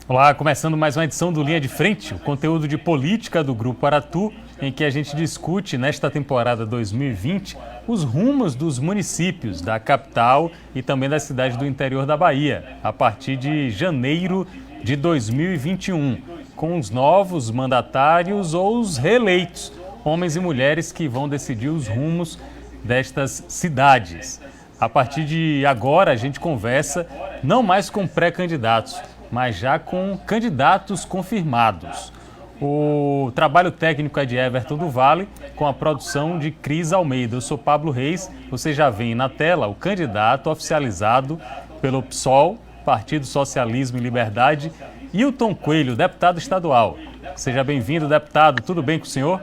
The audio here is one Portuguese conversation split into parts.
Olá, começando mais uma edição do Linha de Frente, o conteúdo de política do Grupo Aratu, em que a gente discute, nesta temporada 2020, os rumos dos municípios da capital e também da cidade do interior da Bahia, a partir de janeiro de 2021, com os novos mandatários ou os reeleitos, homens e mulheres que vão decidir os rumos destas cidades. A partir de agora, a gente conversa não mais com pré-candidatos, mas já com candidatos confirmados. O trabalho técnico é de Everton do Vale, com a produção de Cris Almeida. Eu sou Pablo Reis, você já vê na tela o candidato oficializado pelo PSOL, Partido Socialismo e Liberdade, Hilton Coelho, deputado estadual. Seja bem-vindo, deputado. Tudo bem com o senhor?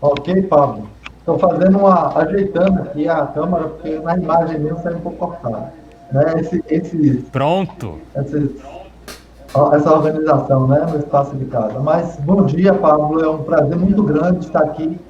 Ok, Pablo. Estou ajeitando aqui a câmera, porque na imagem mesmo sai um pouco cortada. Né? Pronto. Essa organização, né, no espaço de casa. Mas bom dia, Pablo. É um prazer muito grande estar aqui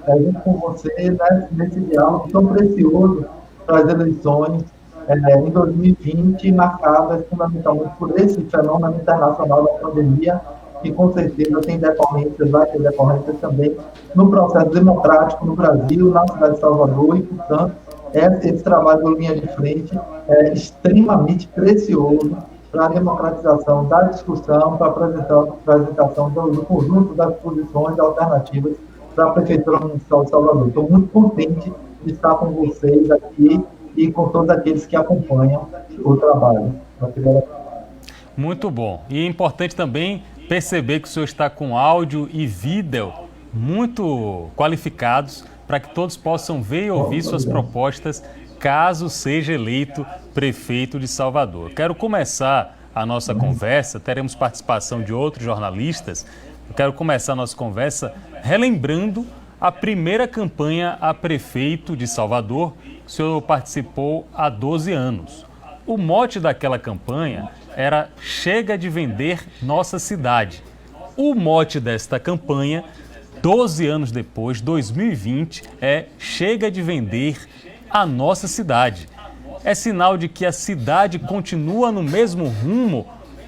junto com você, né, nesse diálogo tão precioso para as eleições em 2020, marcadas fundamentalmente por esse fenômeno internacional da pandemia, que com certeza tem decorrências, vai ter decorrências também no processo democrático no Brasil, na cidade de Salvador, e, portanto, esse trabalho do Linha de Frente é extremamente precioso para a democratização da discussão, para a apresentação do conjunto das posições alternativas para a Prefeitura Municipal de Salvador. Estou muito contente de estar com vocês aqui e com todos aqueles que acompanham o trabalho. Muito bom. E é importante também perceber que o senhor está com áudio e vídeo muito qualificados para que todos possam ver e ouvir suas propostas caso seja eleito prefeito de Salvador. Quero começar a nossa conversa, teremos participação de outros jornalistas. Eu quero começar a nossa conversa relembrando a primeira campanha a prefeito de Salvador, que o senhor participou há 12 anos. O mote daquela campanha era "Chega de vender nossa cidade". O mote desta campanha, 12 anos depois, 2020, é "Chega de vender a nossa cidade". É sinal de que a cidade continua no mesmo rumo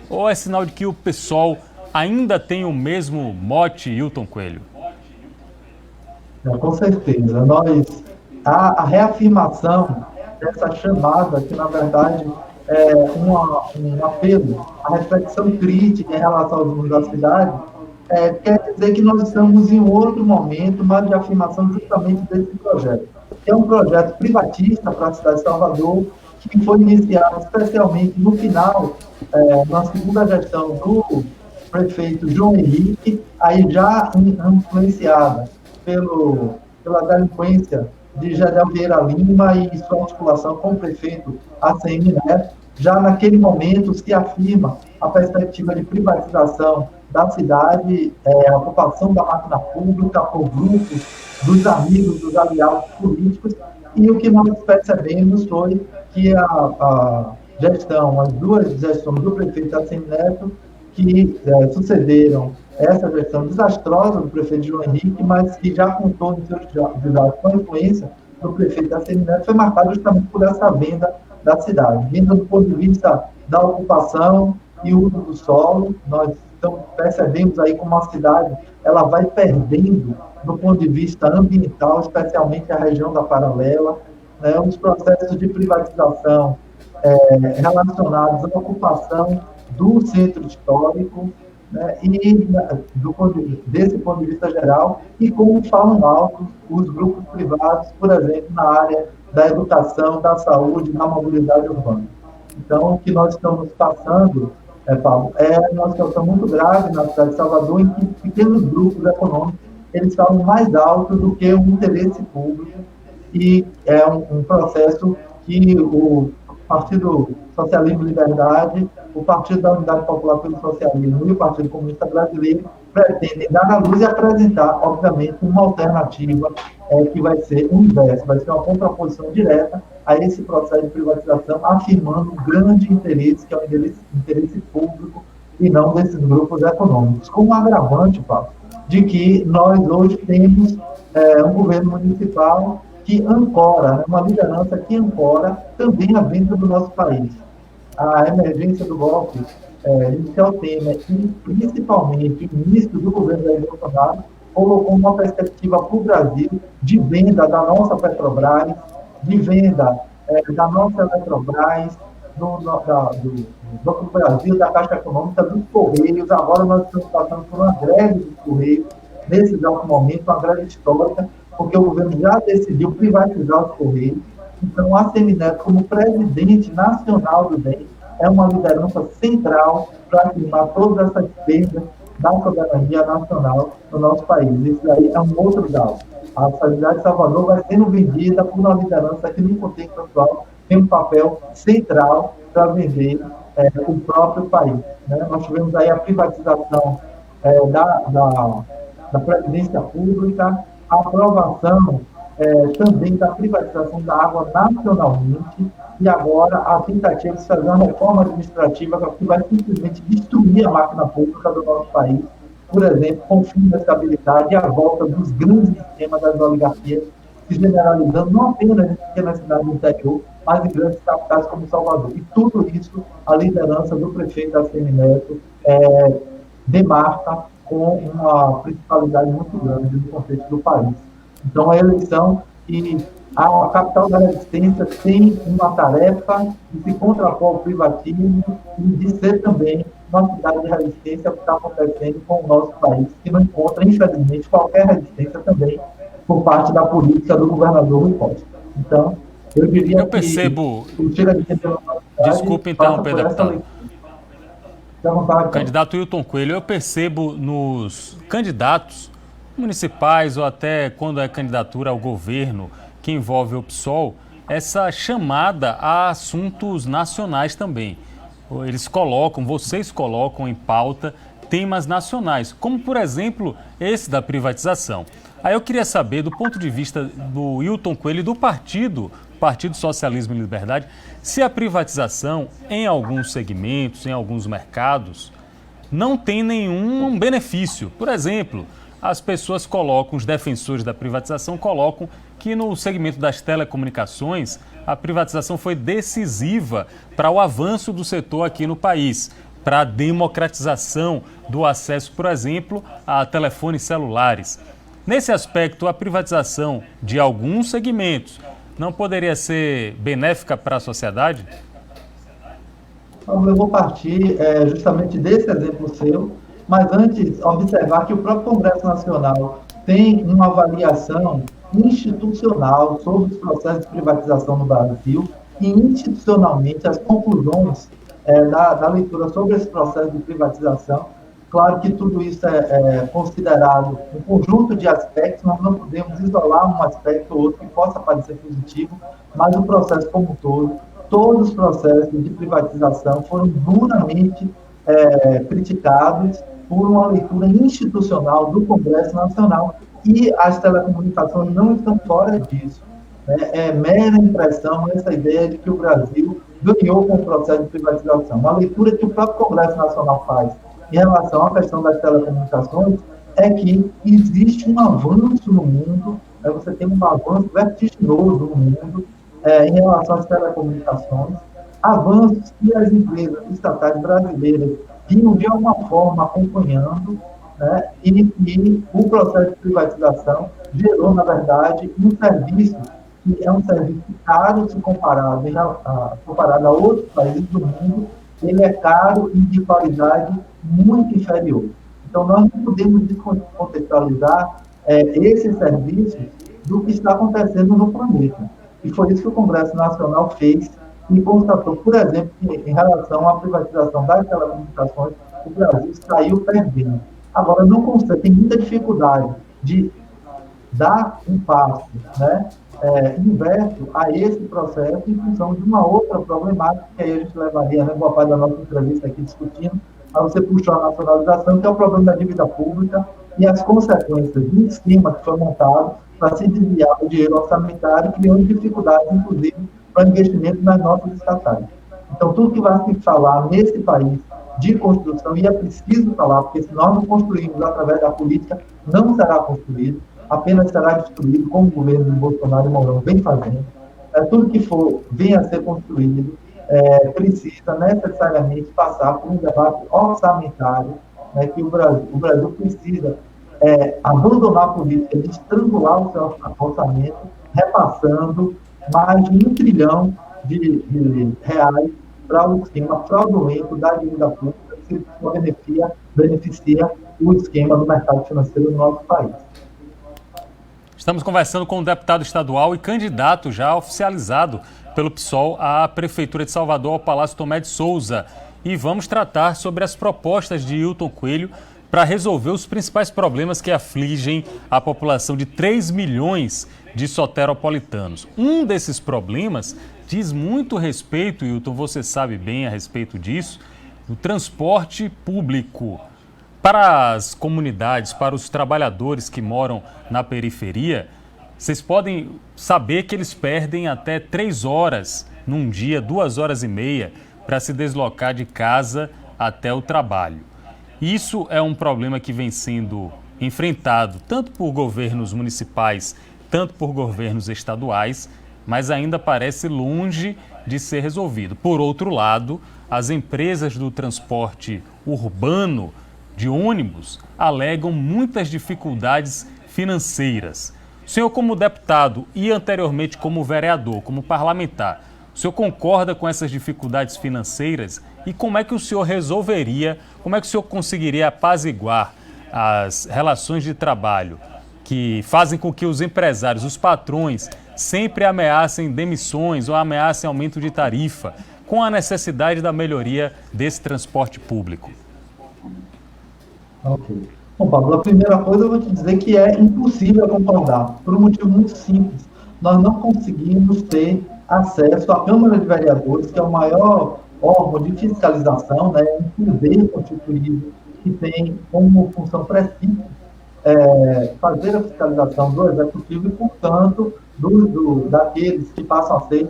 ou é sinal de que o PSOL ainda tem o mesmo mote, Hilton Coelho? Com certeza. A reafirmação dessa chamada, que na verdade é um apelo à reflexão crítica em relação aos rumos da cidade, quer dizer que nós estamos em outro momento, mas de afirmação justamente desse projeto. É um projeto privatista para a cidade de Salvador, que foi iniciado especialmente no final, na segunda gestão do prefeito João Henrique, aí já influenciada pela delinquência de Gedel Vieira Lima e sua articulação com o prefeito ACM Neto. Já naquele momento se afirma a perspectiva de privatização da cidade, a ocupação da máquina pública por grupos dos amigos, dos aliados políticos, e o que nós percebemos foi que as duas gestões do prefeito ACM Neto, que sucederam essa gestão desastrosa do prefeito João Henrique, mas que já contou nos seus diálogos com a influência do prefeito ACM Neto, foi marcado justamente por essa venda da cidade. Venda do ponto de vista da ocupação e uso do solo, nós percebemos aí como a cidade ela vai perdendo do ponto de vista ambiental, especialmente a região da Paralela, né, os processos de privatização relacionados à ocupação do centro histórico, né, e desse ponto de vista geral, e como falam alto os grupos privados, por exemplo, na área da educação, da saúde, da mobilidade urbana. Então, o que nós estamos passando, Paulo, é uma situação muito grave na cidade de Salvador, em que pequenos grupos econômicos eles falam mais alto do que o interesse público, e é um processo que o Partido Socialismo e Liberdade, o Partido da Unidade Popular pelo Socialismo e o Partido Comunista Brasileiro pretendem dar à luz e apresentar, obviamente, uma alternativa que vai ser o inverso, vai ser uma contraposição direta a esse processo de privatização, afirmando um grande interesse, que é o interesse público e não desses grupos econômicos. Com um agravante, Paulo, de que nós hoje temos um governo municipal que ancora, uma liderança que ancora também a venda do nosso país. A emergência do golpe esse é o tema, e principalmente o início do governo Jair Bolsonaro colocou uma perspectiva para o Brasil de venda da nossa Petrobras, de venda da nossa Eletrobras, do Banco do Brasil, da Caixa Econômica, dos Correios. Agora nós estamos passando por uma greve dos Correios, nesse exato momento, uma greve histórica, porque o governo já decidiu privatizar os Correios. Então, a Semineto, como presidente nacional do DEM, é uma liderança central para afirmar todas essas perdas da soberania nacional no nosso país. Isso daí é um outro dado. A cidade de Salvador vai sendo vendida por uma liderança que, no contexto atual, tem um papel central para vender o próprio país. Né? Nós tivemos aí a privatização da Previdência Pública, a aprovação também da privatização da água nacionalmente, e agora a tentativa de fazer uma reforma administrativa que vai simplesmente destruir a máquina pública do nosso país, por exemplo, com o fim da estabilidade e a volta dos grandes sistemas das oligarquias, se generalizando não apenas em pequenas cidades do interior, mas em grandes capitais como Salvador. E tudo isso a liderança do prefeito ACM Neto demarca com uma principalidade muito grande no contexto do país. Então, a eleição e a capital da resistência tem uma tarefa de se contrapor ao privatismo e de ser também uma cidade de resistência que está acontecendo com o nosso país, que não encontra, infelizmente, qualquer resistência também por parte da política do governador Rui Costa. Então, eu diria percebo... que... Desculpe, interromper, deputado. Candidato Hilton Coelho, eu percebo nos candidatos municipais ou até quando é candidatura ao governo que envolve o PSOL, essa chamada a assuntos nacionais também. Vocês colocam em pauta temas nacionais, como por exemplo esse da privatização. Aí eu queria saber, do ponto de vista do Hilton Coelho e do Partido Socialismo e Liberdade, se a privatização em alguns segmentos, em alguns mercados, não tem nenhum benefício. Por exemplo, as pessoas colocam, os defensores da privatização colocam que no segmento das telecomunicações a privatização foi decisiva para o avanço do setor aqui no país, para a democratização do acesso, por exemplo, a telefones celulares. Nesse aspecto, a privatização de alguns segmentos não poderia ser benéfica para a sociedade? Eu vou partir justamente desse exemplo seu, mas antes observar que o próprio Congresso Nacional tem uma avaliação institucional sobre os processos de privatização no Brasil e institucionalmente as conclusões da leitura sobre esse processo de privatização. Claro que tudo isso é considerado um conjunto de aspectos, nós não podemos isolar um aspecto ou outro que possa parecer positivo, mas o processo como um todo, todos os processos de privatização foram duramente criticados por uma leitura institucional do Congresso Nacional, e as telecomunicações não estão fora disso. É mera impressão essa ideia de que o Brasil ganhou com o processo de privatização. A leitura que o próprio Congresso Nacional faz em relação à questão das telecomunicações é que existe um avanço no mundo, você tem um avanço vertiginoso no mundo em relação às telecomunicações, avanços que as empresas estatais brasileiras vinham de alguma forma acompanhando, né, e o processo de privatização gerou, na verdade, um serviço que é um serviço caro se comparado a outros países do mundo, ele é caro e de qualidade muito inferior. Então, nós não podemos descontextualizar esse serviço do que está acontecendo no planeta. E foi isso que o Congresso Nacional fez e constatou, por exemplo, que em relação à privatização das telecomunicações, o Brasil saiu perdendo. Agora, não consegue, tem muita dificuldade de dar um passo, né, inverso a esse processo em função de uma outra problemática que aí a gente levaria, né, boa parte da nossa entrevista aqui discutindo, mas você puxou a nacionalização, que é o problema da dívida pública e as consequências do esquema que foi montado para se desviar o dinheiro orçamentário, criando dificuldades, inclusive, para investimento nas nossas estatais. Então, tudo que vai se falar nesse país de construção, e é preciso falar, porque se nós não construirmos através da política, não será construído, apenas será destruído, como o governo de Bolsonaro e Mourão vem fazendo. Tudo que for venha a ser construído precisa necessariamente passar por um debate orçamentário, né, que o Brasil precisa abandonar a política de estrangular o seu orçamento, repassando mais de 1 trilhão de reais para o esquema fraudulento da dívida pública, que beneficia o esquema do mercado financeiro no nosso país. Estamos conversando com o deputado estadual e candidato já oficializado pelo PSOL à Prefeitura de Salvador, ao Palácio Tomé de Souza. E vamos tratar sobre as propostas de Hilton Coelho para resolver os principais problemas que afligem a população de 3 milhões de soteropolitanos. Um desses problemas diz muito respeito, Hilton, você sabe bem a respeito disso, o transporte público. Para as comunidades, para os trabalhadores que moram na periferia, vocês podem saber que eles perdem até 3 horas num dia, 2 horas e meia, para se deslocar de casa até o trabalho. Isso é um problema que vem sendo enfrentado tanto por governos municipais, tanto por governos estaduais, mas ainda parece longe de ser resolvido. Por outro lado, as empresas do transporte urbano de ônibus alegam muitas dificuldades financeiras. O senhor, como deputado e anteriormente como vereador, como parlamentar, o senhor concorda com essas dificuldades financeiras e como é que o senhor resolveria, como é que o senhor conseguiria apaziguar as relações de trabalho que fazem com que os empresários, os patrões, sempre ameacem demissões ou ameacem aumento de tarifa, com a necessidade da melhoria desse transporte público? Ok. Bom, Pablo, a primeira coisa eu vou te dizer que é impossível concordar, por um motivo muito simples. Nós não conseguimos ter acesso à Câmara de Vereadores, que é o maior órgão de fiscalização, né, um poder constituído que tem como função precisa fazer a fiscalização do Executivo e, portanto, daqueles que passam a ser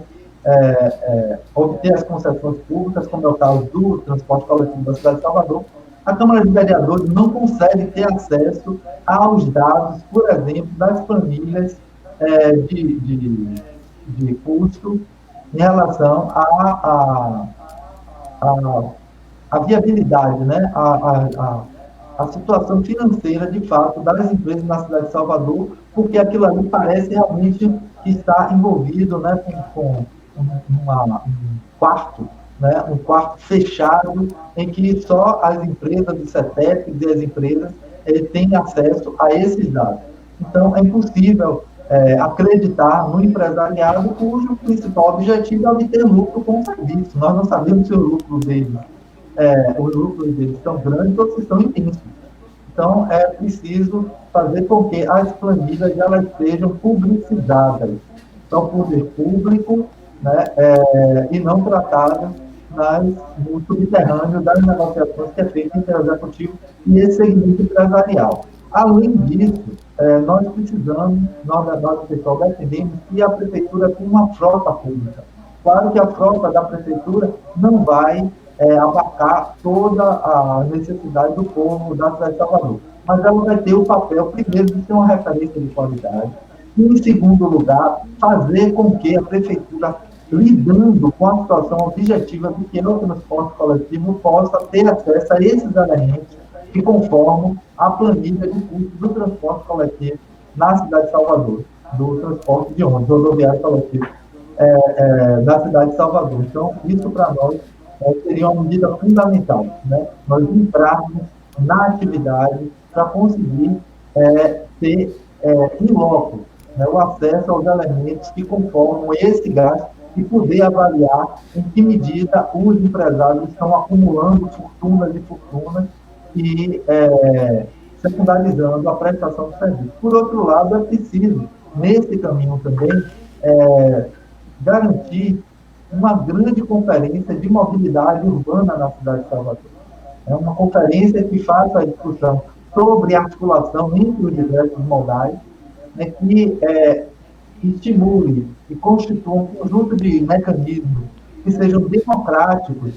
obter as concessões públicas, como é o caso do transporte coletivo da cidade de Salvador. A Câmara de Vereadores não consegue ter acesso aos dados, por exemplo, das planilhas de custo em relação à viabilidade, né? A situação financeira, de fato, das empresas na cidade de Salvador, porque aquilo ali parece realmente que está envolvido, né, com um quarto, né, um quarto fechado, em que só as empresas do CETEP e as empresas têm acesso a esses dados. Então, é impossível acreditar no empresariado cujo principal objetivo é obter lucro com o serviço. Nós não sabemos se os lucros deles são grandes ou se são imensos. Então, é preciso fazer com que as planilhas elas sejam publicizadas ao poder público, né, e não tratadas no subterrâneo das negociações que é feita entre o Executivo e esse segmento empresarial. Além disso, nós precisamos, nós pessoal, defendemos que a Prefeitura tenha uma frota pública. Claro que a frota da Prefeitura não vai abarcar toda a necessidade do povo da cidade de Salvador, mas ela vai ter o papel, primeiro, de ser uma referência de qualidade, e, em segundo lugar, fazer com que a Prefeitura, lidando com a situação objetiva de que o transporte coletivo possa ter acesso a esses elementos que conformam a planilha de custo do transporte coletivo na cidade de Salvador, do transporte de ônibus, rodoviário coletivo da cidade de Salvador. Então, isso para nós seria uma medida fundamental, né? Nós entrarmos na atividade para conseguir ter em loco, né, o acesso aos elementos que conformam esse gasto e poder avaliar em que medida os empresários estão acumulando fortunas e fortunas e secundarizando a prestação do serviço. Por outro lado, é preciso, nesse caminho também, garantir uma grande conferência de mobilidade urbana na cidade de Salvador. É uma conferência que faça a discussão sobre a articulação entre os diversos modais, né, que estimule e constitua um conjunto de mecanismos que sejam democráticos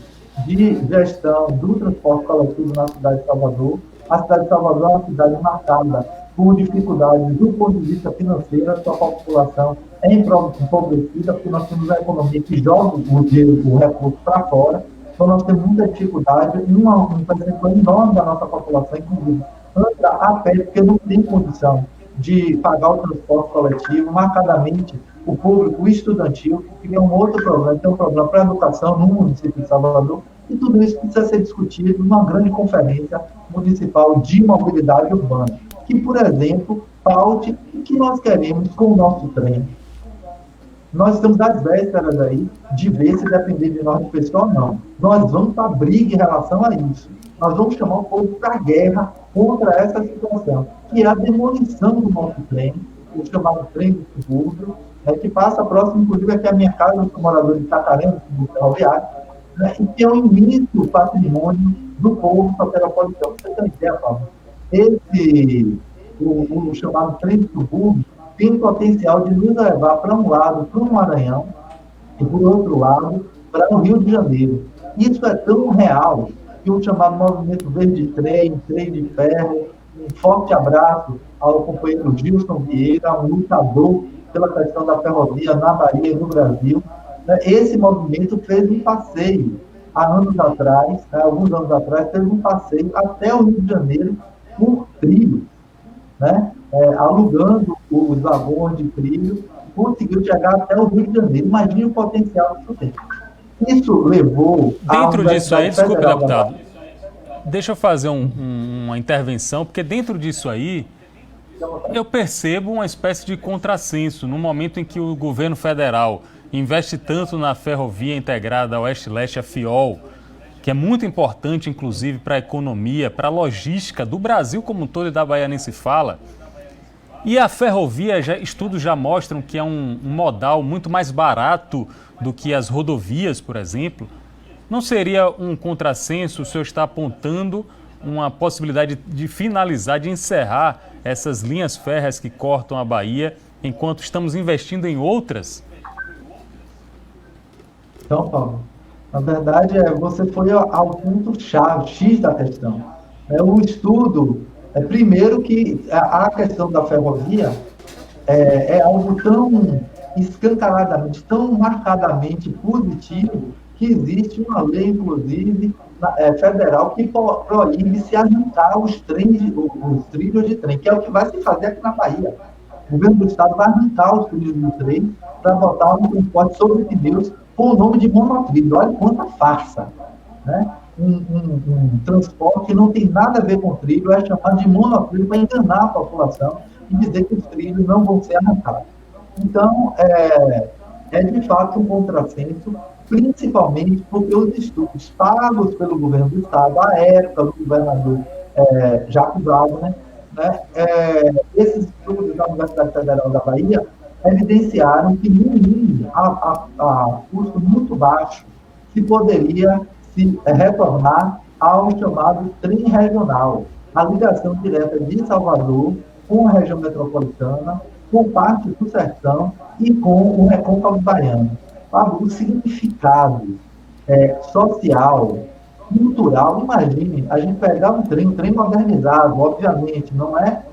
de gestão do transporte coletivo na cidade de Salvador. A cidade de Salvador é uma cidade marcada por dificuldades do ponto de vista financeiro, a sua população é empobrecida, porque nós temos a economia que joga o recurso para fora, então nós temos muita dificuldade, um percentual enorme da nossa população, inclusive, anda a pé, porque não tem condição de pagar o transporte coletivo, marcadamente o público estudantil, que é um outro problema, tem um problema para a educação no município de Salvador, e tudo isso precisa ser discutido numa grande conferência municipal de mobilidade urbana, que, por exemplo, paute o que nós queremos com o nosso trem. Nós estamos às vésperas aí de ver se depender de nós, pessoal, não. Nós vamos para a briga em relação a isso. Nós vamos chamar o povo para a guerra contra essa situação, que é a demolição do nosso trem, o chamado trem do subúrbio, que passa próximo, inclusive, aqui à minha casa, eu sou morador de Itacarema, do ferroviário, e que é um imenso patrimônio do povo soteropolitano. Você tem ideia, Paulo? O chamado trem do subúrbio tem o potencial de nos levar para um lado, para o Maranhão, e por outro lado, para o Rio de Janeiro. Isso é tão real que o chamado Movimento Verde Trem, Trem de Ferro, um forte abraço ao companheiro Gilson Vieira, um lutador pela questão da ferrovia na Bahia e no Brasil. Esse movimento fez um passeio há anos atrás, alguns anos atrás, fez um passeio até o Rio de Janeiro por trilhos, alugando os vagões de trilho, conseguiu chegar até o Rio de Janeiro. Imagine o potencial que isso tem. Isso levou... Dentro disso aí, desculpe, deputado, deixa eu fazer uma intervenção, porque dentro disso aí, eu percebo uma espécie de contrassenso no momento em que o governo federal investe tanto na ferrovia integrada Oeste-Leste, a FIOL, que é muito importante, inclusive, para a economia, para a logística do Brasil como um todo e da Bahia nem se fala. E a ferrovia, estudos já mostram que é um modal muito mais barato do que as rodovias, por exemplo. Não seria um contrassenso o senhor estar apontando uma possibilidade de finalizar, de encerrar essas linhas férreas que cortam a Bahia, enquanto estamos investindo em outras? Então, Paulo, na verdade, você foi ao ponto-chave, X da questão. O estudo, primeiro que a questão da ferrovia é algo tão escancaradamente, tão marcadamente positivo, que existe uma lei, inclusive, federal, que proíbe se arrancar os trilhos de trem, que é o que vai se fazer aqui na Bahia. O governo do estado vai arrancar os trilhos de trem para botar um transporte sobre pneus com o nome de monotrilho. Olha quanta farsa, um transporte que não tem nada a ver com trilho, é chamado de monotrilho para enganar a população e dizer que os trilhos não vão ser arrancados. Então, é de fato um contrassenso, principalmente porque os estudos pagos pelo governo do estado, à época do governador Jaco Wagner, esses estudos da Universidade Federal da Bahia evidenciaram que, no mínimo, a custo muito baixo, se poderia se retornar ao chamado trem regional, a ligação direta de Salvador com a região metropolitana, com parte do sertão e com o Recôncavo Baiano. O significado social, cultural, imagine, a gente pegar um trem modernizado, obviamente, não é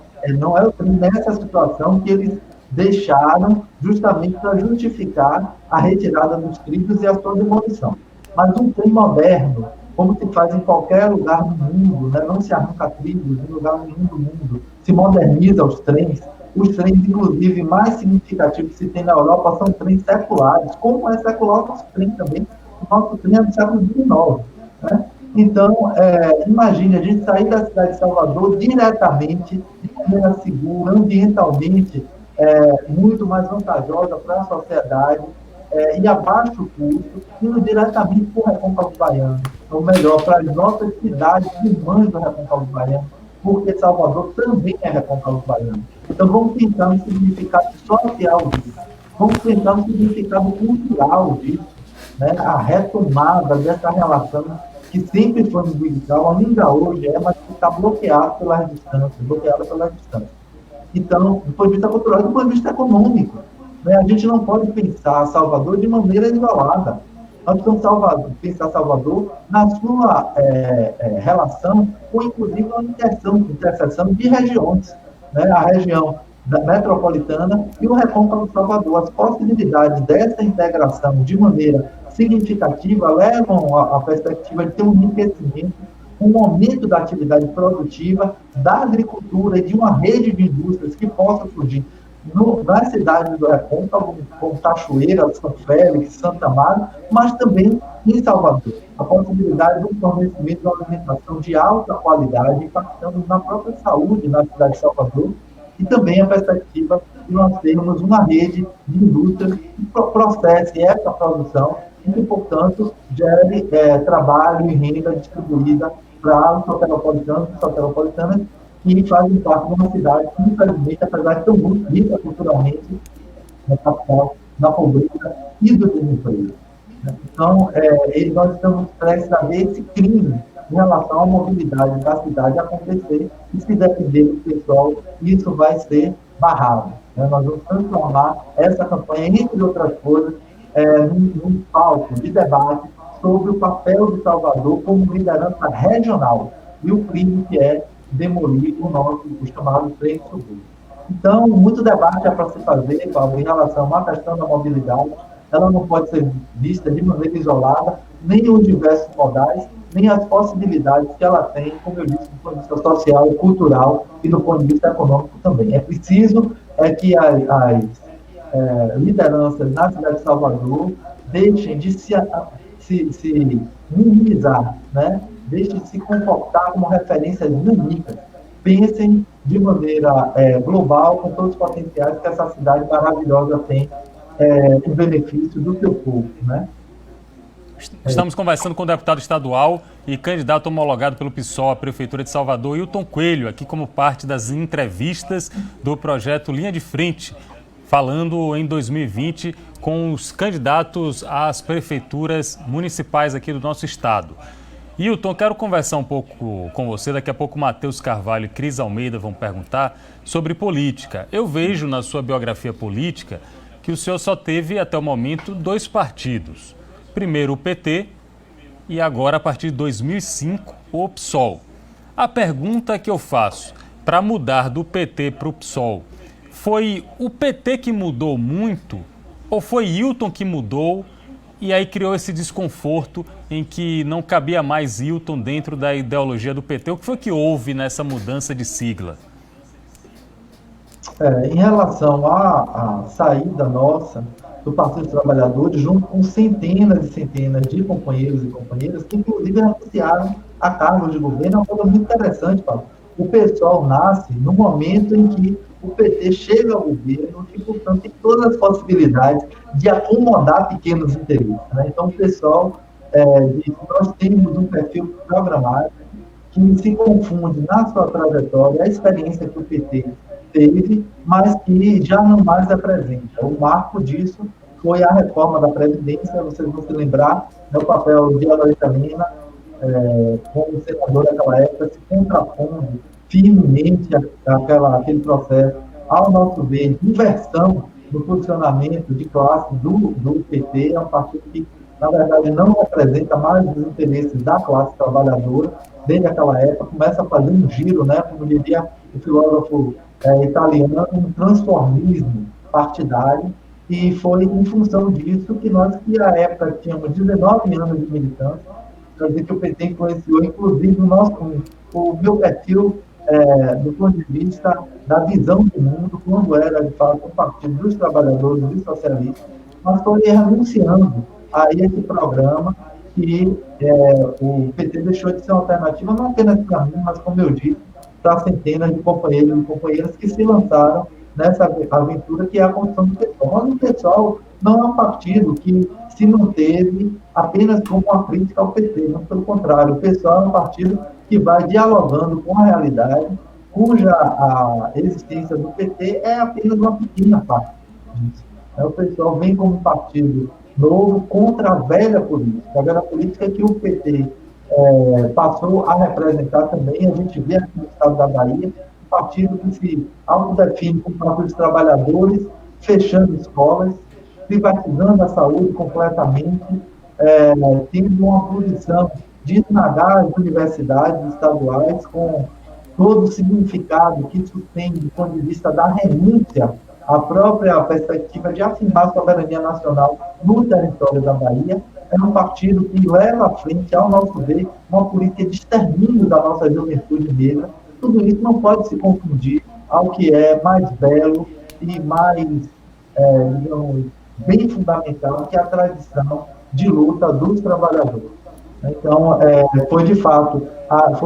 o trem nessa situação que eles deixaram justamente para justificar a retirada dos trilhos e a sua demolição. Mas um trem moderno, como se faz em qualquer lugar do mundo, não se arranca trilhos em lugar nenhum do mundo, se moderniza os trens, inclusive, mais significativos que se tem na Europa são trens seculares, como é secular o nosso trem também, o nosso trem é do século XIX. Então, imagine a gente sair da cidade de Salvador diretamente, de maneira segura, ambientalmente, muito mais vantajosa para a sociedade e a baixo custo, indo diretamente para o Recôncavo Baiano, ou melhor, para as nossas cidades irmãs do Recôncavo Baiano, porque Salvador também é Recôncavo Baiano. Então, vamos pensar no significado social disso, vamos pensar no significado cultural disso, a retomada dessa relação que sempre foi umbilical, ainda hoje mas que está bloqueada pelas distâncias. Então, do ponto de vista cultural e do ponto de vista econômico, a gente não pode pensar Salvador de maneira isolada. Nós precisamos pensar Salvador na sua relação com, inclusive, uma interseção de regiões. A região da metropolitana e o Recôncavo Salvador. As possibilidades dessa integração de maneira significativa levam à perspectiva de ter um enriquecimento, um aumento da atividade produtiva, da agricultura e de uma rede de indústrias que possa surgir nas cidades do Recôncavo, como Cachoeira, São Félix, Santa Amaro, mas também em Salvador. A possibilidade de um fornecimento de uma alimentação de alta qualidade, impactando na própria saúde na cidade de Salvador, e também a perspectiva de nós termos uma rede de indústrias que processe essa produção e que, portanto, gere trabalho e renda distribuída para os soteropolitanos e soteropolitanas que fazem parte de uma cidade que, infelizmente, apesar de ser muito rica culturalmente, na capital, na pobreza e do desemprego. Então, nós estamos prestes a ver esse crime em relação à mobilidade da cidade acontecer, e se depender do pessoal, isso vai ser barrado. Nós vamos transformar essa campanha, entre outras coisas, num palco de debate sobre o papel de Salvador como liderança regional e o crime que é demolir o chamado trem suburbano. Então, muito debate é para se fazer, Paulo, em relação à questão da mobilidade. Ela não pode ser vista de maneira isolada, nem os diversos modais, nem as possibilidades que ela tem, como eu disse, do ponto de vista social, cultural e do ponto de vista econômico também. É preciso que as lideranças na cidade de Salvador deixem de se minimizar, né? Deixem de se comportar como referências únicas. Pensem de maneira global, com todos os potenciais que essa cidade maravilhosa tem em benefício do seu povo, né? Estamos conversando com o deputado estadual e candidato homologado pelo PSOL à Prefeitura de Salvador, Hilton Coelho, aqui como parte das entrevistas do projeto Linha de Frente, falando em 2020 com os candidatos às prefeituras municipais aqui do nosso estado. Hilton, quero conversar um pouco com você, daqui a pouco Matheus Carvalho e Cris Almeida vão perguntar sobre política. Eu vejo na sua biografia política que o senhor só teve até o momento 2 partidos. Primeiro o PT e agora, a partir de 2005, o PSOL. A pergunta que eu faço, para mudar do PT para o PSOL, foi o PT que mudou muito ou foi Hilton que mudou e aí criou esse desconforto em que não cabia mais Hilton dentro da ideologia do PT? O que foi que houve nessa mudança de sigla? Em relação à saída nossa do Partido dos Trabalhadores, junto com centenas e centenas de companheiros e companheiras que, inclusive, renunciaram a cargos de governo, é uma coisa muito interessante, Paulo. O PSOL nasce no momento em que o PT chega ao governo e, portanto, tem todas as possibilidades de acomodar pequenos interesses, né? Então, o PSOL diz que nós temos um perfil programático que se confunde na sua trajetória a experiência que o PT teve, mas que já não mais apresenta. O marco disso foi a reforma da Previdência. Vocês vão se lembrar do papel de Heloísa Lima, como senador daquela época, se contrapondo firmemente aquele processo, ao nosso ver, de inversão no posicionamento de classe do PT. É um partido que, na verdade, não representa mais os interesses da classe trabalhadora. Desde aquela época, começa a fazer um giro, né, como diria o filósofo italiano, um transformismo partidário, e foi em função disso que nós, que à época tínhamos 19 anos de militância, quer dizer que o PT influenciou, inclusive, o meu perfil do ponto de vista da visão do mundo, quando era, de fato, um partido dos trabalhadores e socialistas, mas foi renunciando a esse programa que o PT deixou de ser uma alternativa, não apenas para mim, mas, como eu disse, para centenas de companheiros e companheiras que se lançaram nessa aventura que é a construção do PSOL. Mas o PSOL não é um partido que se manteve apenas como uma crítica ao PT, não, pelo contrário, o PSOL é um partido que vai dialogando com a realidade, cuja a existência do PT é apenas uma pequena parte disso. O PSOL vem como um partido novo contra a velha política que o PT passou a representar também. A gente vê aqui no estado da Bahia um partido que se autodefine como partido dos trabalhadores, fechando escolas, privatizando a saúde completamente, tendo uma posição de esmagar as universidades estaduais com todo o significado que isso tem do ponto de vista da renúncia à própria perspectiva de afirmar a soberania nacional no território da Bahia. É um partido que leva à frente, ao nosso ver, uma política de extermínio da nossa juventude negra. Tudo isso não pode se confundir ao que é mais belo e mais, digamos, bem fundamental, que é a tradição de luta dos trabalhadores. Então, foram de fato as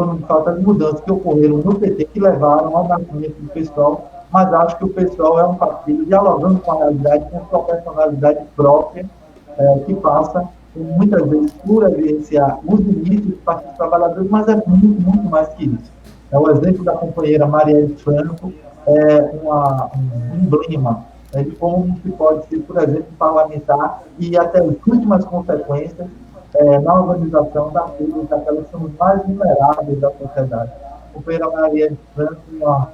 mudanças que ocorreram no PT que levaram ao nascimento do PSOL, mas acho que o PSOL é um partido dialogando com a realidade, com sua personalidade própria, que passa muitas vezes por evidenciar os inícios do Partido dos Trabalhadores, mas é muito, muito mais que isso. O exemplo da companheira Marielle Franco é um emblema de como se pode ser, por exemplo, parlamentar e até as últimas consequências na organização daquelas que são mais vulneráveis da sociedade. A companheira Marielle Franco, uma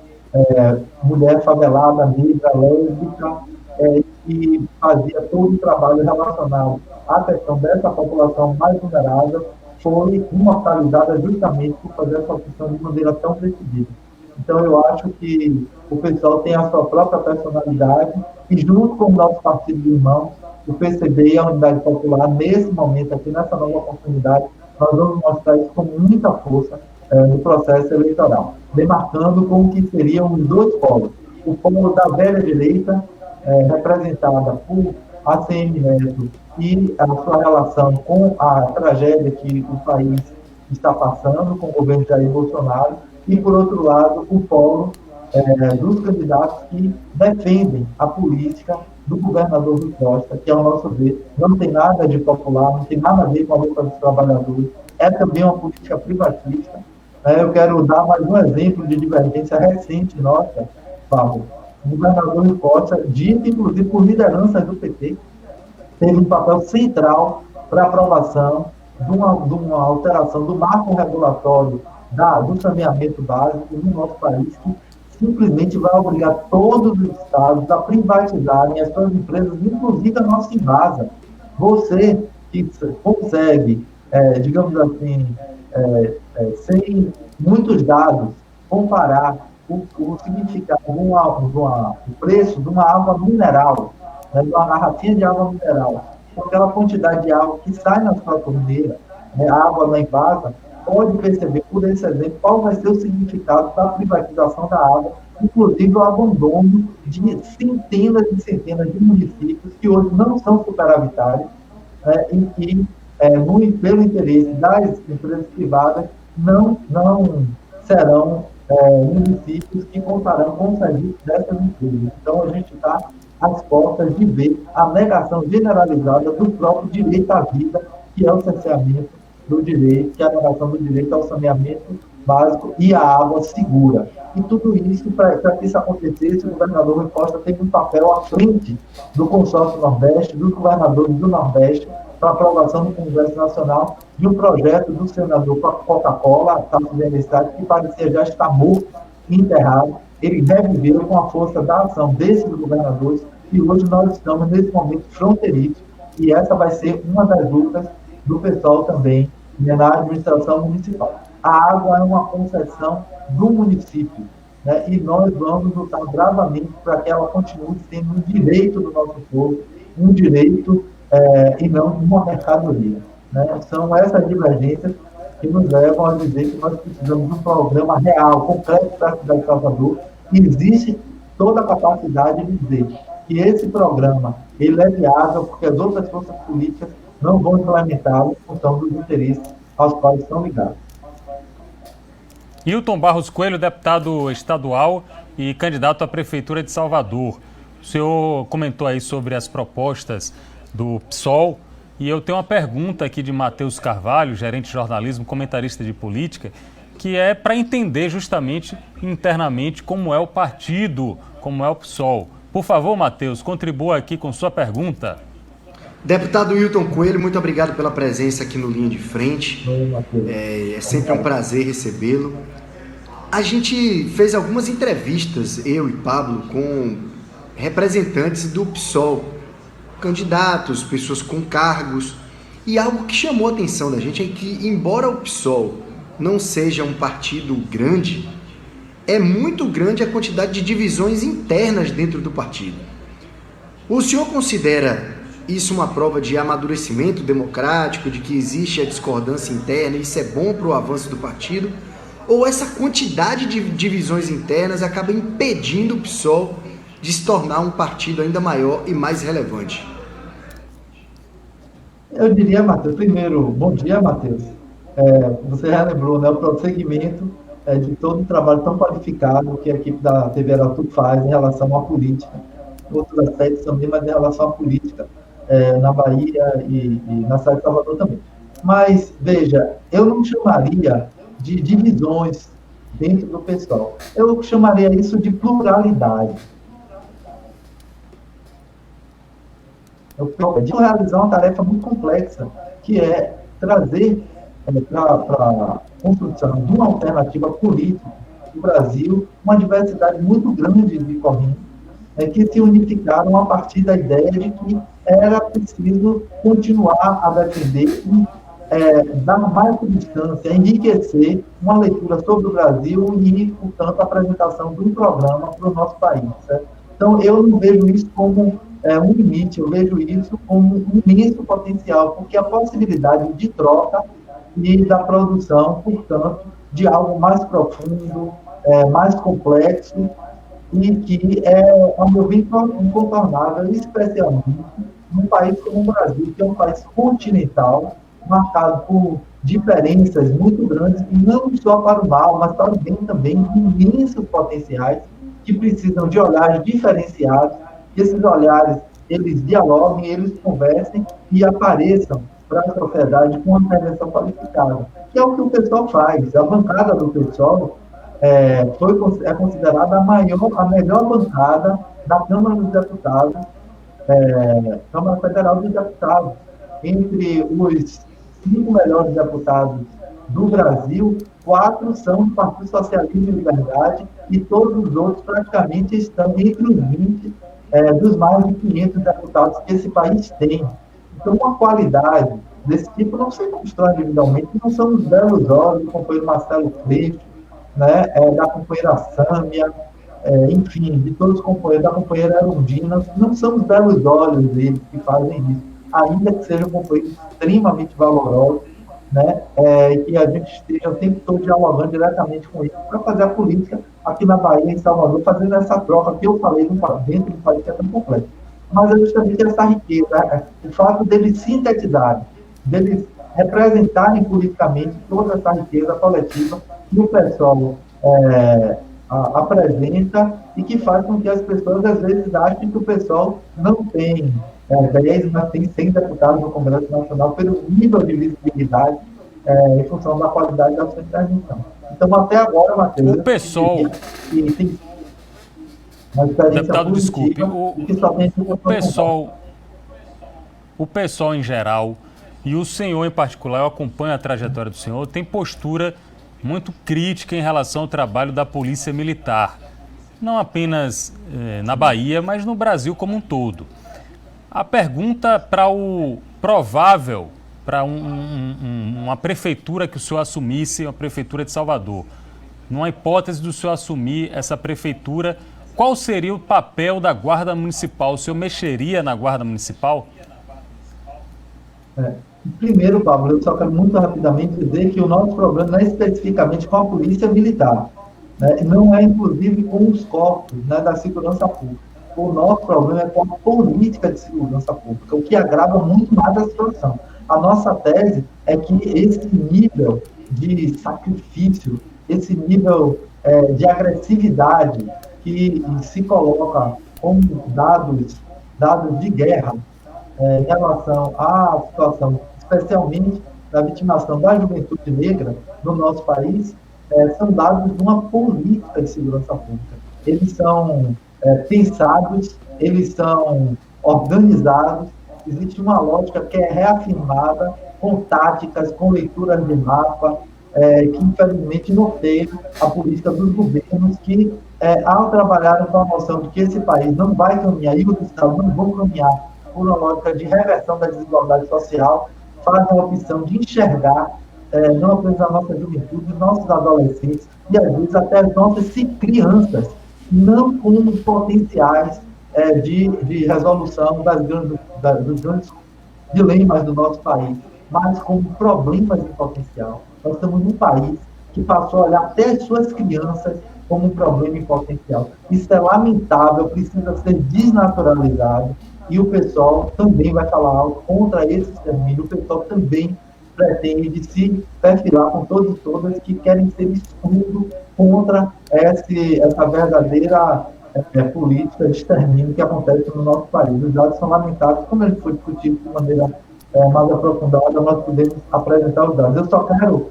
mulher favelada, negra, lésbica, que fazia todo o trabalho relacionado à questão dessa população mais vulnerável, foi imortalizada justamente por fazer essa opção de maneira tão decidida. Então, eu acho que o pessoal tem a sua própria personalidade e, junto com o nosso partido de irmãos, o PCB e a Unidade Popular, nesse momento aqui, nessa nova oportunidade, nós vamos mostrar isso com muita força no processo eleitoral, demarcando como que seriam os dois polos. O polo da velha direita, representada por ACM Neto e a sua relação com a tragédia que o país está passando com o governo Jair Bolsonaro, e, por outro lado, o polo dos candidatos que defendem a política do governador Rui Costa, que, ao nosso ver, não tem nada de popular, não tem nada a ver com a luta dos trabalhadores, é também uma política privatista. Eu quero dar mais um exemplo de divergência recente nossa, Pablo. O governador Rui Costa, dito inclusive por lideranças do PT, teve um papel central para a aprovação de uma alteração do marco regulatório do saneamento básico no nosso país, que simplesmente vai obrigar todos os estados a privatizarem as suas empresas, inclusive a nossa Embasa. Você que consegue, digamos assim, sem muitos dados, comparar o significado, o preço de uma água mineral, de uma garrafinha de água mineral, com aquela quantidade de água que sai na sua torneira, a água na Embasa, pode perceber, por esse exemplo, qual vai ser o significado da privatização da água, inclusive o abandono de centenas e centenas de municípios que hoje não são superavitários, e que, pelo interesse das empresas privadas, não serão municípios que contarão com o serviço dessas empresas. Então, a gente está às portas de ver a negação generalizada do próprio direito à vida, que é o cerceamento do direito, que é a negação do direito ao saneamento básico e à água segura. E tudo isso, para que isso acontecesse, o governador Rui Costa teve um papel à frente do consórcio Nordeste, dos governadores do Nordeste, para aprovação no Congresso Nacional de um projeto do senador Coca-Cola, Tasso Gereissati, que parecia já estar morto e enterrado. Ele reviveu com a força da ação desses governadores, e hoje nós estamos nesse momento fronteiriço, e essa vai ser uma das lutas do pessoal também na administração municipal. A água é uma concessão do município, e nós vamos lutar bravamente para que ela continue sendo um direito do nosso povo, um direito e não uma mercadoria. São essas divergências que nos levam a dizer que nós precisamos de um programa real, concreto para a cidade de Salvador, e existe toda a capacidade de dizer que esse programa ele é viável porque as outras forças políticas não vão implementá-lo em função dos interesses aos quais estão ligados. Hilton Barros Coelho, deputado estadual e candidato à Prefeitura de Salvador. O senhor comentou aí sobre as propostas do PSOL e eu tenho uma pergunta aqui de Matheus Carvalho, gerente de jornalismo, comentarista de política, que é para entender justamente internamente como é o partido, como é o PSOL. Por favor, Matheus, contribua aqui com sua pergunta. Deputado Hilton Coelho, muito obrigado pela presença aqui no Linha de Frente. É sempre um prazer recebê-lo. A gente fez algumas entrevistas, eu e Pablo, com representantes do PSOL, candidatos, pessoas com cargos, e algo que chamou a atenção da gente é que, embora o PSOL não seja um partido grande, é muito grande a quantidade de divisões internas dentro do partido. O senhor considera isso uma prova de amadurecimento democrático, de que existe a discordância interna e isso é bom para o avanço do partido? Ou essa quantidade de divisões internas acaba impedindo o PSOL de se tornar um partido ainda maior e mais relevante? Eu diria, Matheus, primeiro, bom dia, Matheus. Você já lembrou, né, o prosseguimento de todo o trabalho tão qualificado que a equipe da TV Aratu faz em relação à política. Outros aspectos também, mas em relação à política na Bahia e na cidade de Salvador também. Mas, veja, eu não chamaria de divisões dentro do PSOL. Eu chamaria isso de pluralidade. Eu preciso realizar uma tarefa muito complexa, que é trazer para a construção de uma alternativa política no Brasil uma diversidade muito grande de correntes que se unificaram a partir da ideia de que era preciso continuar a defender e dar mais substância, enriquecer uma leitura sobre o Brasil e, portanto, a apresentação de um programa para o nosso país. Certo? Então, eu não vejo isso como um limite, eu vejo isso como um imenso potencial, porque a possibilidade de troca e da produção, portanto, de algo mais profundo, mais complexo, e que ao meu ver, incontornável, especialmente num país como o Brasil, que é um país continental, marcado por diferenças muito grandes, não só para o mal, mas para o bem também, imensos potenciais, que precisam de olhares diferenciados, que esses olhares, eles dialoguem, eles conversem e apareçam para a sociedade com uma intervenção qualificada, que é o que o PSOL faz. A bancada do PSOL é considerada a melhor bancada da Câmara dos Deputados, Câmara Federal dos Deputados. Entre os 5 melhores deputados do Brasil, 4 são do Partido Socialismo e Liberdade e todos os outros praticamente estão entre os 20 dos mais de 500 deputados que esse país tem. Então, uma qualidade desse tipo não se constrói individualmente, não são os belos olhos do companheiro Marcelo Freixo, né, da companheira Sâmia, enfim, de todos os companheiros, da companheira Erundina, não são os belos olhos deles que fazem isso, ainda que sejam companheiros extremamente valorosos, né, que a gente esteja o tempo todo dialogando diretamente com eles para fazer a política aqui na Bahia, em Salvador, fazendo essa troca que eu falei dentro do país que é tão complexo. Mas é justamente essa riqueza, o fato deles sintetizarem, deles representarem politicamente toda essa riqueza coletiva que o PSOL apresenta e que faz com que as pessoas, às vezes, achem que o PSOL não tem 10, mas tem 100 deputados no Congresso Nacional pelo nível de visibilidade em função da qualidade da sua intervenção. Então, até agora, Matheus... O PSOL... Deputado, desculpe, o PSOL em geral e o senhor em particular, eu acompanho a trajetória do senhor, tem postura muito crítica em relação ao trabalho da Polícia Militar, não apenas na Bahia, mas no Brasil como um todo. A pergunta para o provável, para uma prefeitura que o senhor assumisse, a prefeitura de Salvador, numa hipótese do senhor assumir essa prefeitura, qual seria o papel da Guarda Municipal? O senhor mexeria na Guarda Municipal? Primeiro, Pablo, eu só quero muito rapidamente dizer que o nosso problema não é especificamente com a Polícia Militar, né? Não é, inclusive, com os corpos, né, da segurança pública. O nosso problema é com a política de segurança pública, o que agrava muito mais a situação. A nossa tese é que esse nível de sacrifício, esse nível de agressividade que se coloca como dados de guerra em relação à situação, especialmente da vitimação da juventude negra no nosso país, são dados de uma política de segurança pública. Eles são pensados, eles são organizados, existe uma lógica que é reafirmada com táticas, com leituras de mapa, que infelizmente norteiam a política dos governos que, ao trabalharem com a noção de que esse país não vai caminhar, e os estados não vão caminhar por uma lógica de reversão da desigualdade social, fazem a opção de enxergar não apenas a nossa juventude, nossos adolescentes e às vezes até as nossas crianças, não como potenciais de resolução dos grandes dilemas do nosso país, mas como problemas em potencial. Nós estamos num país que passou a olhar até as suas crianças como um problema em potencial. Isso é lamentável, precisa ser desnaturalizado, e o pessoal também vai falar algo contra esse extermínio. O pessoal também pretende se perfilar com todos e todas que querem ser escudo contra essa verdadeira política de extermínio que acontece no nosso país. Os dados são lamentáveis, como ele foi discutido de maneira mais aprofundada, nós podemos apresentar os dados. Eu só quero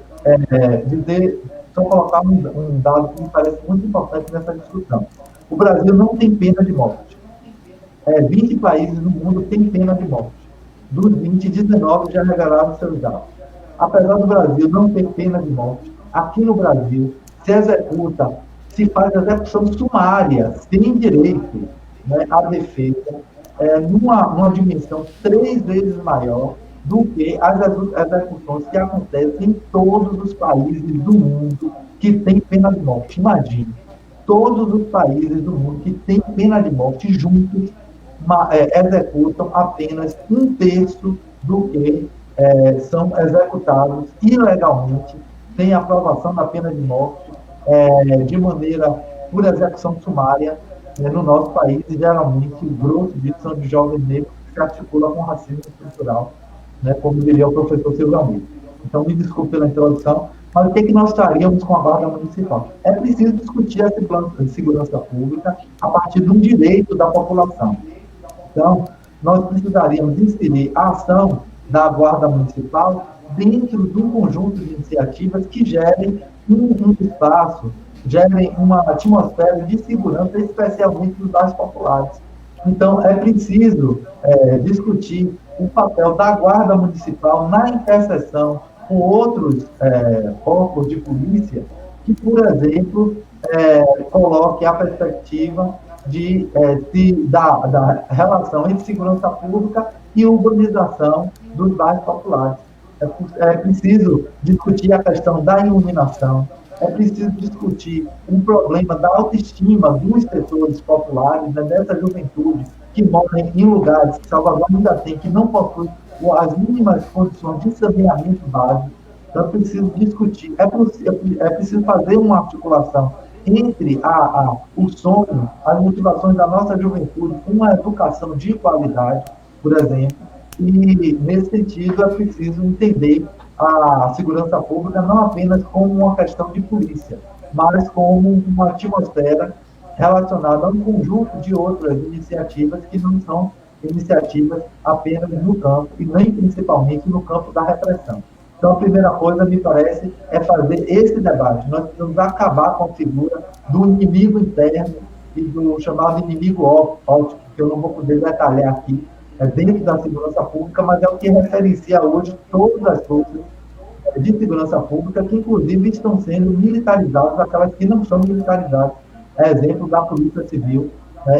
só colocar um dado que me parece muito importante nessa discussão. O Brasil não tem pena de morte. 20 países no mundo têm pena de morte. Dos 20, 19 já revelaram seus dados. Apesar do Brasil não ter pena de morte, aqui no Brasil se faz execução sumária, sem direito, né, à defesa, numa dimensão 3 vezes maior do que as execuções que acontecem em todos os países do mundo que têm pena de morte. Imagine, todos os países do mundo que têm pena de morte juntos executam apenas 1/3 do que são executados ilegalmente, sem aprovação da pena de morte, de maneira por execução sumária no nosso país, e geralmente o grosso disso são de jovens negros que se articulam com racismo estrutural, né, como diria o professor Silvio Almeida. Então, me desculpe pela introdução, mas o que nós faríamos com a Guarda Municipal? É preciso discutir esse plano de segurança pública a partir de um direito da população. Então, nós precisaríamos inserir a ação da Guarda Municipal dentro de um conjunto de iniciativas que gerem um espaço, gerem uma atmosfera de segurança, especialmente nos bairros populares. Então, é preciso discutir o papel da Guarda Municipal na interseção com outros corpos de polícia que, por exemplo, coloque a perspectiva da relação entre segurança pública e urbanização dos bairros populares. É preciso discutir a questão da iluminação, é preciso discutir um problema da autoestima dos setores populares, né, dessa juventude que moram em lugares que Salvador ainda tem, que não possui as mínimas condições de saneamento básico. Então, é preciso discutir, é preciso fazer uma articulação entre o sonho, as motivações da nossa juventude, uma educação de qualidade, por exemplo, e, nesse sentido, é preciso entender a segurança pública não apenas como uma questão de polícia, mas como uma atmosfera relacionada a um conjunto de outras iniciativas que não são iniciativas apenas no campo, e nem principalmente no campo da repressão. Então, a primeira coisa, me parece, é fazer esse debate. Nós precisamos acabar com a figura do inimigo interno e do chamado inimigo óptico, que eu não vou poder detalhar aqui, dentro da segurança pública, mas é o que referencia hoje todas as forças de segurança pública, que inclusive estão sendo militarizadas, aquelas que não são militarizadas, exemplo da Polícia Civil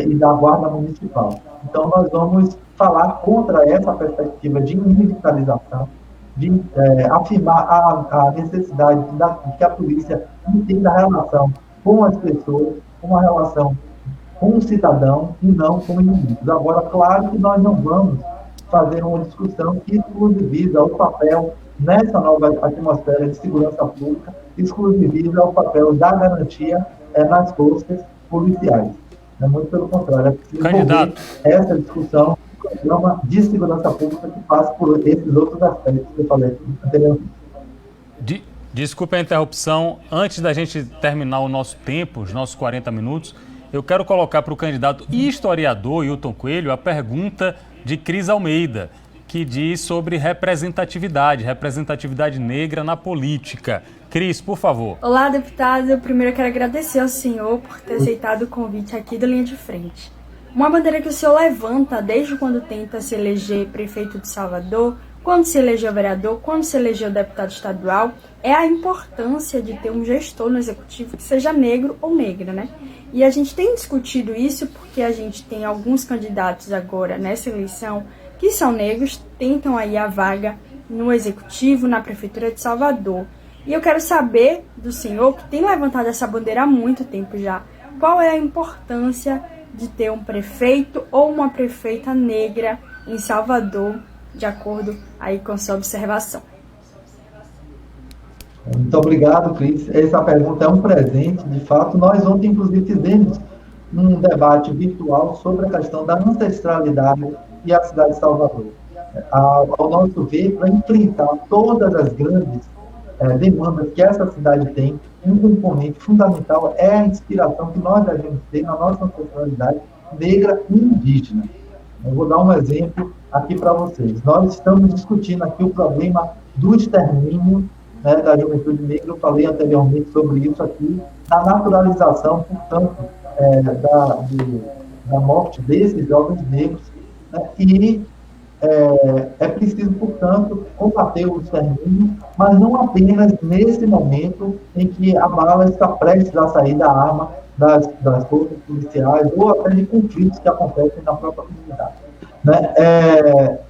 e da Guarda Municipal. Então, nós vamos falar contra essa perspectiva de militarização, de afirmar a necessidade de que a polícia entenda a relação com as pessoas, uma relação com o cidadão e não com inimigos. Agora, claro que nós não vamos fazer uma discussão que exclusiviza o papel nessa nova atmosfera de segurança pública, exclusiviza o papel da garantia nas forças policiais. Muito pelo contrário, é preciso envolver essa discussão no programa de segurança pública que passa por esses outros aspectos que eu falei anteriormente. Desculpe a interrupção. Antes da gente terminar o nosso tempo, os nossos 40 minutos, eu quero colocar para o candidato e historiador Hilton Coelho a pergunta de Cris Almeida, que diz sobre representatividade negra na política. Cris, por favor. Olá, deputado. Eu primeiro quero agradecer ao senhor por ter aceitado o convite aqui da Linha de Frente. Uma bandeira que o senhor levanta desde quando tenta se eleger prefeito de Salvador, quando se elegeu vereador, quando se elegeu deputado estadual, é a importância de ter um gestor no executivo que seja negro ou negra, né? E a gente tem discutido isso porque a gente tem alguns candidatos agora nessa eleição que são negros, tentam aí a vaga no Executivo, na Prefeitura de Salvador. E eu quero saber do senhor, que tem levantado essa bandeira há muito tempo já, qual é a importância de ter um prefeito ou uma prefeita negra em Salvador, de acordo aí com sua observação. Muito obrigado, Cris. Essa pergunta é um presente, de fato. Nós ontem, inclusive, fizemos um debate virtual sobre a questão da ancestralidade e a cidade de Salvador. Ao nosso ver, para enfrentar todas as grandes demandas que essa cidade tem, um componente fundamental é a inspiração que nós devemos ter na nossa ancestralidade negra e indígena. Eu vou dar um exemplo aqui para vocês. Nós estamos discutindo aqui o problema do extermínio, né, da juventude negra. Eu falei anteriormente sobre isso aqui, da naturalização, portanto, da morte desses jovens negros, né, e é preciso, portanto, combater o extermínio, mas não apenas nesse momento em que a bala está prestes a sair da arma das forças policiais ou até de conflitos que acontecem na própria comunidade. Né?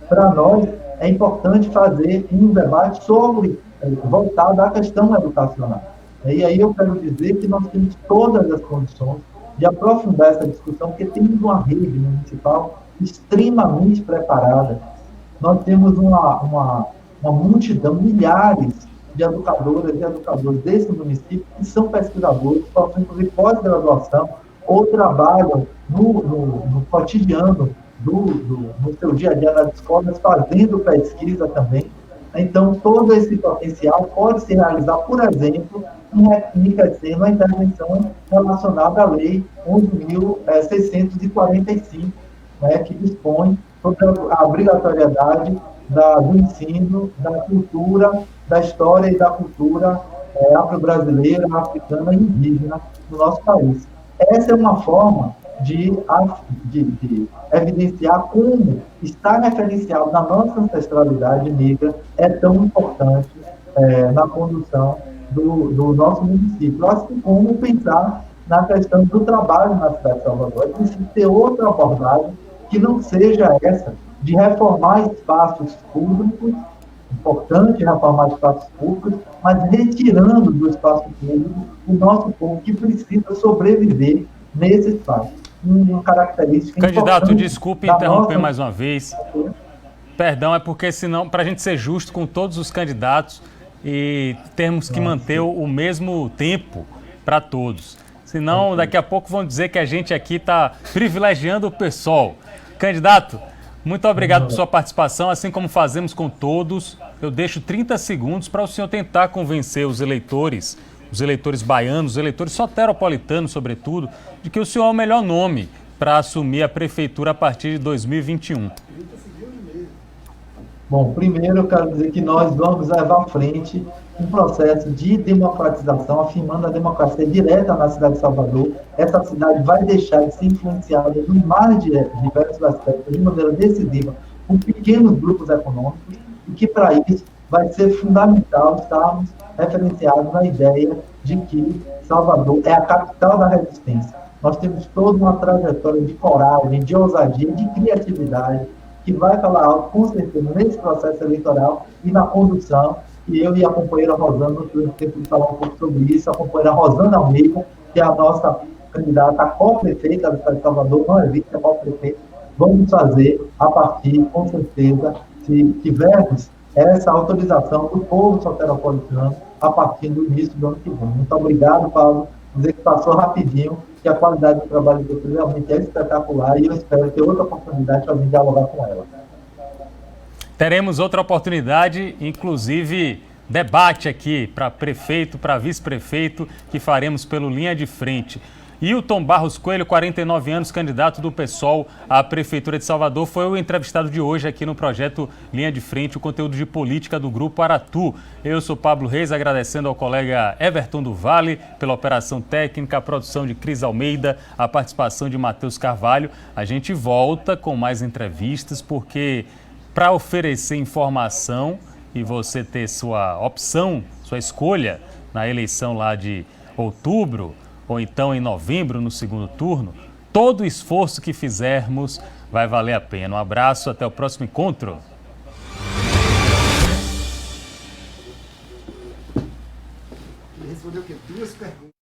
Para nós, é importante fazer um debate voltado à questão educacional. E aí eu quero dizer que nós temos todas as condições de aprofundar essa discussão, porque temos uma rede municipal extremamente preparada. Nós temos uma multidão, milhares de educadoras e educadores desse município que são pesquisadores, possuem inclusive pós-graduação ou trabalham no cotidiano, no seu dia a dia nas escolas, fazendo pesquisa também. Então, todo esse potencial pode se realizar, por exemplo, enriquecendo a intervenção relacionada à Lei 11.645, né, que dispõe sobre a obrigatoriedade do ensino, da cultura, da história e da cultura afro-brasileira, africana e indígena no nosso país. Essa é uma forma de evidenciar como estar referenciado na nossa ancestralidade negra é tão importante na condução do nosso município. Assim como pensar na questão do trabalho na cidade de Salvador. É preciso ter outra abordagem que não seja essa de reformar espaços públicos, importante reformar espaços públicos, mas retirando do espaço público o nosso povo que precisa sobreviver nesse espaço. Uma característica Candidato, desculpe interromper mais uma vez. Perdão, é porque senão, para a gente ser justo com todos os candidatos e termos que manter o mesmo tempo para todos. Senão, daqui a pouco vão dizer que a gente aqui está privilegiando o PSOL. Candidato, muito obrigado por sua participação. Assim como fazemos com todos, eu deixo 30 segundos para o senhor tentar convencer os eleitores baianos, os eleitores soteropolitanos, sobretudo, de que o senhor é o melhor nome para assumir a prefeitura a partir de 2021. Bom, primeiro eu quero dizer que nós vamos levar à frente um processo de democratização, afirmando a democracia direta na cidade de Salvador. Essa cidade vai deixar de ser influenciada nos mais diversos aspectos, de maneira decisiva, por pequenos grupos econômicos, e que, para isso, vai ser fundamental estarmos referenciados na ideia de que Salvador é a capital da resistência. Nós temos toda uma trajetória de coragem, de ousadia, de criatividade, que vai falar alto, com certeza, nesse processo eleitoral e na condução. E eu e a companheira Rosana, nós tivemos tempo de falar um pouco sobre isso, a companheira Rosana Almeida, que é a nossa candidata a co-prefeita do estado de Salvador, não é vice, é co-prefeita. Vamos fazer a partir, com certeza, se tivermos essa autorização do povo soteropolitano a partir do início do ano que vem. Muito obrigado, Paulo. Dizer que passou rapidinho, que a qualidade do trabalho de vocês realmente é espetacular e eu espero ter outra oportunidade para vir dialogar com ela. Teremos outra oportunidade, inclusive debate aqui para prefeito, para vice-prefeito, que faremos pelo Linha de Frente. Hilton Barros Coelho, 49 anos, candidato do PSOL à Prefeitura de Salvador, foi o entrevistado de hoje aqui no projeto Linha de Frente, o conteúdo de política do Grupo Aratu. Eu sou Pablo Reis, agradecendo ao colega Everton do Vale pela operação técnica, a produção de Cris Almeida, a participação de Matheus Carvalho. A gente volta com mais entrevistas, porque para oferecer informação e você ter sua opção, sua escolha na eleição lá de outubro, ou então em novembro, no segundo turno, todo o esforço que fizermos vai valer a pena. Um abraço, até o próximo encontro. Respondeu o quê? 2 perguntas.